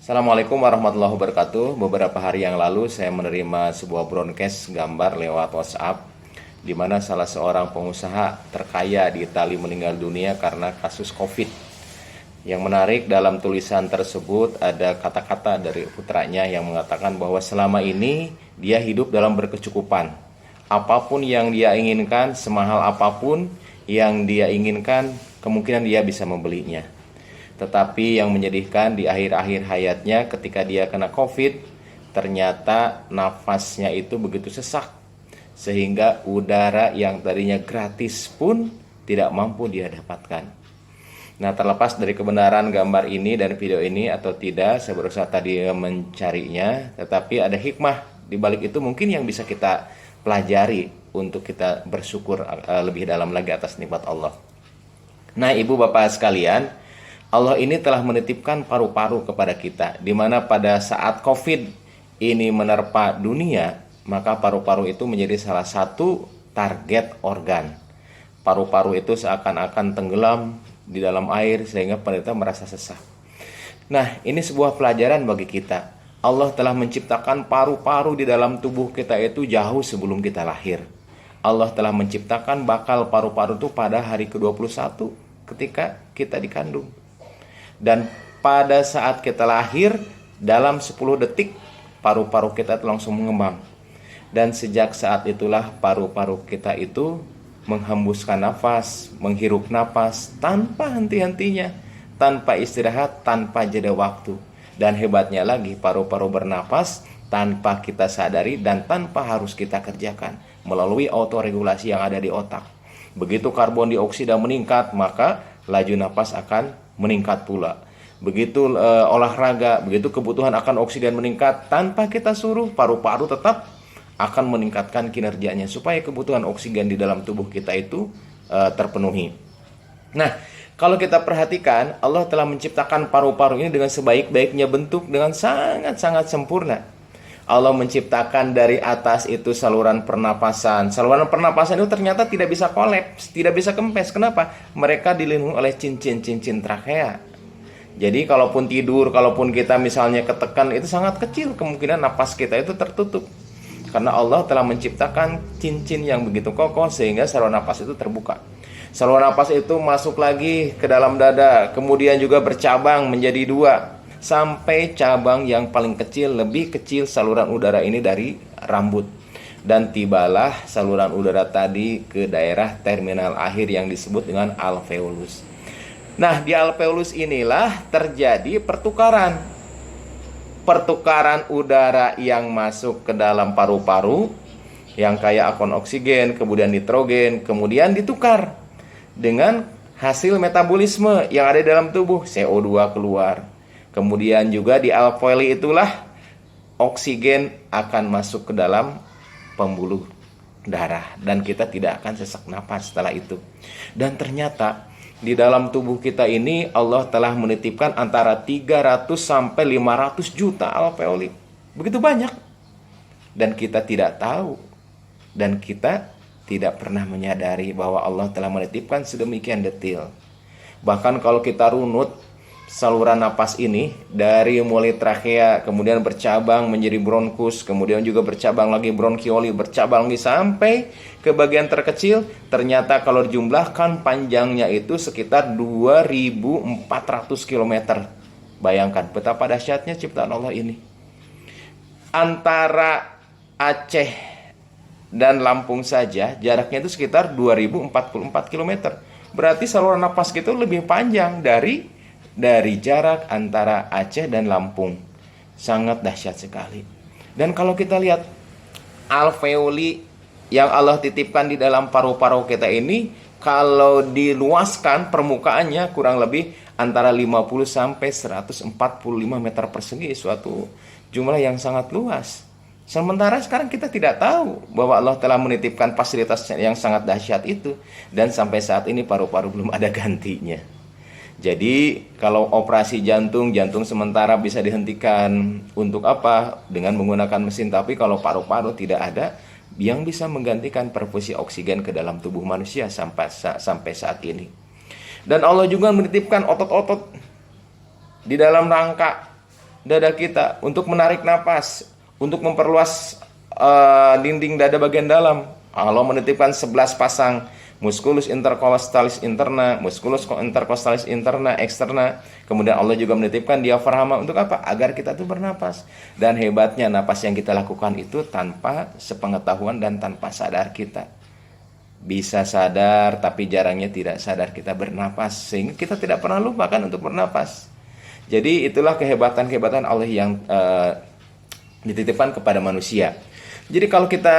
Assalamualaikum warahmatullahi wabarakatuh. Beberapa hari yang lalu saya menerima sebuah broadcast gambar lewat WhatsApp di mana salah seorang pengusaha terkaya di Italia meninggal dunia karena kasus COVID. Yang menarik dalam tulisan tersebut ada kata-kata dari putranya yang mengatakan bahwa selama ini dia hidup dalam berkecukupan. Apapun yang dia inginkan, semahal apapun yang dia inginkan, kemungkinan dia bisa membelinya. Tetapi yang menyedihkan di akhir-akhir hayatnya ketika dia kena COVID, ternyata nafasnya itu begitu sesak sehingga udara yang tadinya gratis pun tidak mampu dia dapatkan. Nah, terlepas dari kebenaran gambar ini dan video ini atau tidak, saya berusaha tadi mencarinya, tetapi ada hikmah di balik itu mungkin yang bisa kita pelajari untuk kita bersyukur lebih dalam lagi atas nikmat Allah. Nah, ibu bapak sekalian, Allah ini telah menitipkan paru-paru kepada kita, di mana pada saat COVID ini menerpa dunia, maka paru-paru itu menjadi salah satu target organ. Paru-paru itu seakan-akan tenggelam di dalam air sehingga penderita merasa sesak. Nah, ini sebuah pelajaran bagi kita. Allah telah menciptakan paru-paru di dalam tubuh kita itu jauh sebelum kita lahir. Allah telah menciptakan bakal paru-paru itu pada hari ke-21 ketika kita dikandung. Dan pada saat kita lahir, dalam 10 detik paru-paru kita itu langsung mengembang. Dan sejak saat itulah paru-paru kita itu menghembuskan nafas, menghirup nafas tanpa henti-hentinya, tanpa istirahat, tanpa jeda waktu. Dan hebatnya lagi, paru-paru bernafas tanpa kita sadari dan tanpa harus kita kerjakan melalui autoregulasi yang ada di otak. Begitu karbon dioksida meningkat, maka laju nafas akan meningkat pula. Begitu olahraga, begitu kebutuhan akan oksigen meningkat, tanpa kita suruh, paru-paru tetap akan meningkatkan kinerjanya supaya kebutuhan oksigen di dalam tubuh kita itu terpenuhi. Nah, kalau kita perhatikan, Allah telah menciptakan paru-paru ini dengan sebaik-baiknya bentuk, dengan sangat-sangat sempurna. Allah menciptakan dari atas itu saluran pernapasan. Saluran pernapasan itu ternyata tidak bisa kolaps, tidak bisa kempes. Kenapa? Mereka dilindungi oleh cincin-cincin trakea. Jadi kalaupun tidur, kalaupun kita misalnya ketekan, itu sangat kecil kemungkinan napas kita itu tertutup. Karena Allah telah menciptakan cincin yang begitu kokoh sehingga saluran napas itu terbuka. Saluran napas itu masuk lagi ke dalam dada, kemudian juga bercabang menjadi 2. Sampai cabang yang paling kecil, lebih kecil saluran udara ini dari rambut. Dan tibalah saluran udara tadi ke daerah terminal akhir yang disebut dengan alveolus. Nah, di alveolus inilah terjadi pertukaran udara yang masuk ke dalam paru-paru, yang kaya akan oksigen, kemudian nitrogen, kemudian ditukar dengan hasil metabolisme yang ada di dalam tubuh, CO2 keluar. Kemudian juga di alveoli itulah oksigen akan masuk ke dalam pembuluh darah dan kita tidak akan sesak napas setelah itu. Dan ternyata di dalam tubuh kita ini Allah telah menitipkan antara 300 sampai 500 juta alveoli. Begitu banyak. Dan kita tidak tahu dan kita tidak pernah menyadari bahwa Allah telah menitipkan sedemikian detail. Bahkan kalau kita runut saluran napas ini dari mulai trakea, kemudian bercabang menjadi bronkus, kemudian juga bercabang lagi bronkioli, bercabang lagi sampai ke bagian terkecil, ternyata kalau dijumlahkan panjangnya itu sekitar 2400 km. Bayangkan betapa dahsyatnya ciptaan Allah ini. Antara Aceh dan Lampung saja jaraknya itu sekitar 2044 km. Berarti saluran napas kita lebih panjang dari jarak antara Aceh dan Lampung. Sangat dahsyat sekali. Dan kalau kita lihat alveoli yang Allah titipkan di dalam paru-paru kita ini, kalau diluaskan permukaannya kurang lebih antara 50 sampai 145 meter persegi, suatu jumlah yang sangat luas. Sementara sekarang kita tidak tahu bahwa Allah telah menitipkan fasilitas yang sangat dahsyat itu, dan sampai saat ini paru-paru belum ada gantinya. Jadi kalau operasi jantung sementara bisa dihentikan untuk apa? Dengan menggunakan mesin. Tapi kalau paru-paru tidak ada yang bisa menggantikan perfusi oksigen ke dalam tubuh manusia sampai saat ini. Dan Allah juga menitipkan otot-otot di dalam rangka dada kita, untuk menarik napas, untuk memperluas dinding dada bagian dalam. Allah menitipkan 11 pasang musculus intercostalis interna, musculus intercostalis interna, externa. Kemudian Allah juga menitipkan diafragma untuk apa? Agar kita tuh bernapas. Dan hebatnya napas yang kita lakukan itu tanpa sepengetahuan dan tanpa sadar kita. Bisa sadar tapi jarangnya tidak sadar kita bernapas, sehingga kita tidak pernah lupakan untuk bernapas. Jadi itulah kehebatan-kehebatan Allah yang dititipkan kepada manusia. Jadi kalau kita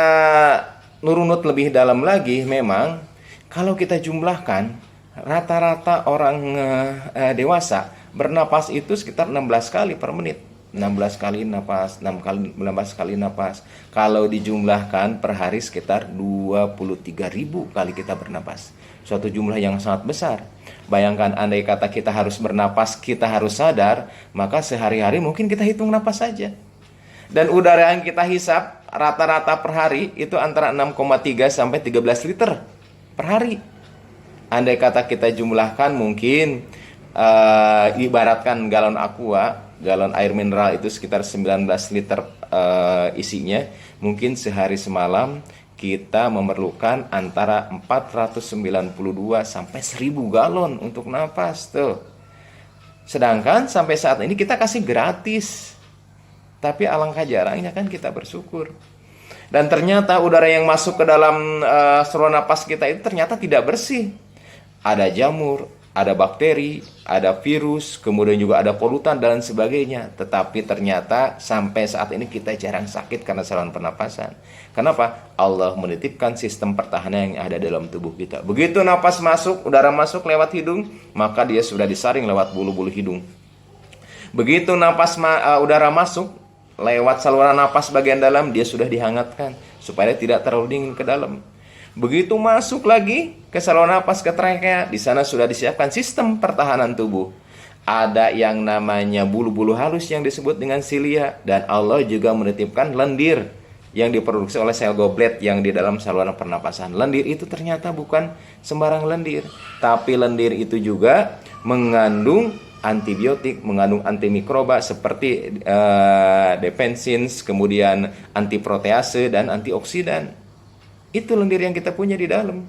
nurunut lebih dalam lagi, memang kalau kita jumlahkan rata-rata orang dewasa bernapas itu sekitar 16 kali per menit. 16 kali napas, 16 kali napas. Kalau dijumlahkan per hari sekitar 23.000 kali kita bernapas. Suatu jumlah yang sangat besar. Bayangkan andai kata kita harus bernapas, kita harus sadar, maka sehari-hari mungkin kita hitung napas saja. Dan udara yang kita hisap rata-rata per hari itu antara 6,3 sampai 13 liter per hari. Andai kata kita jumlahkan mungkin ibaratkan galon aqua, galon air mineral itu sekitar 19 liter isinya. Mungkin sehari semalam kita memerlukan antara 492 sampai 1000 galon untuk napas tuh. Sedangkan sampai saat ini kita kasih gratis. Tapi alangkah jarangnya kan kita bersyukur. Dan ternyata udara yang masuk ke dalam saluran napas kita itu ternyata tidak bersih. Ada jamur, ada bakteri, ada virus, kemudian juga ada polutan dan sebagainya. Tetapi ternyata sampai saat ini kita jarang sakit karena saluran pernapasan. Kenapa? Allah menitipkan sistem pertahanan yang ada dalam tubuh kita. Begitu napas masuk, udara masuk lewat hidung, maka dia sudah disaring lewat bulu-bulu hidung. Begitu udara masuk lewat saluran napas bagian dalam, dia sudah dihangatkan supaya tidak terlalu dingin ke dalam. Begitu masuk lagi ke saluran napas ke trakea, di sana sudah disiapkan sistem pertahanan tubuh. Ada yang namanya bulu-bulu halus yang disebut dengan silia, dan Allah juga menitipkan lendir yang diproduksi oleh sel goblet yang di dalam saluran pernapasan. Lendir itu ternyata bukan sembarang lendir, tapi lendir itu juga mengandung antibiotik, mengandung antimikroba seperti defensins, kemudian antiprotease dan antioksidan. Itu lendir yang kita punya di dalam.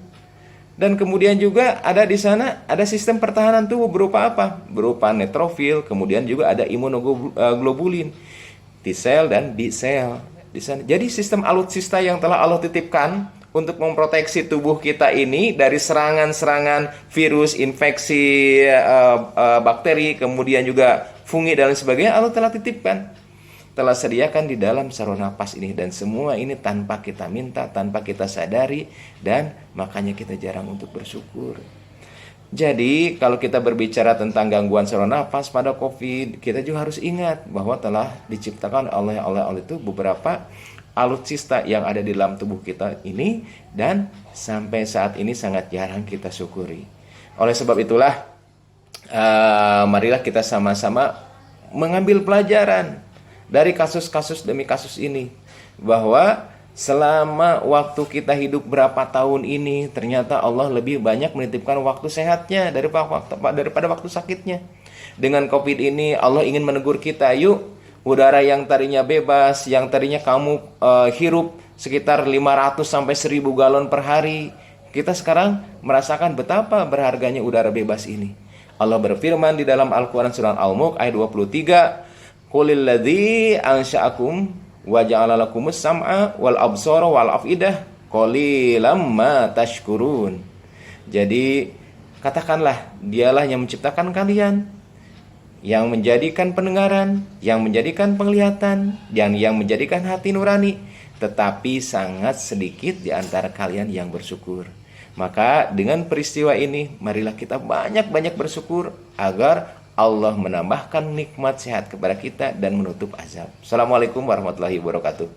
Dan kemudian juga ada di sana ada sistem pertahanan tubuh berupa apa? Berupa neutrofil, kemudian juga ada imunoglobulin, T cell dan B cell di sana. Jadi sistem alutsista yang telah Allah titipkan untuk memproteksi tubuh kita ini dari serangan-serangan virus, infeksi, bakteri, kemudian juga fungi dan sebagainya, Allah telah titipkan, telah sediakan di dalam saluran napas ini. Dan semua ini tanpa kita minta, tanpa kita sadari, dan makanya kita jarang untuk bersyukur. Jadi kalau kita berbicara tentang gangguan saluran napas pada COVID, kita juga harus ingat bahwa telah diciptakan oleh Allah itu beberapa alutsista yang ada di dalam tubuh kita ini, dan sampai saat ini sangat jarang kita syukuri. Oleh sebab itulah marilah kita sama-sama mengambil pelajaran dari kasus-kasus demi kasus ini, bahwa selama waktu kita hidup berapa tahun ini, ternyata Allah lebih banyak menitipkan waktu sehatnya daripada waktu sakitnya. Dengan COVID ini Allah ingin menegur kita, yuk, udara yang tadinya bebas, yang tadinya kamu hirup sekitar 500 sampai 1000 galon per hari, kita sekarang merasakan betapa berharganya udara bebas ini. Allah berfirman di dalam Al-Quran surah Al-Mulk ayat 23, Qulil ladzi ansha'akum wa ja'ala lakumus sam'a wal absara wal afidah qalilam ma tashkurun. Jadi katakanlah, dialah yang menciptakan kalian, yang menjadikan pendengaran, yang menjadikan penglihatan, yang menjadikan hati nurani, tetapi sangat sedikit di antara kalian yang bersyukur. Maka dengan peristiwa ini, marilah kita banyak-banyak bersyukur agar Allah menambahkan nikmat sehat kepada kita dan menutup azab. Assalamualaikum warahmatullahi wabarakatuh.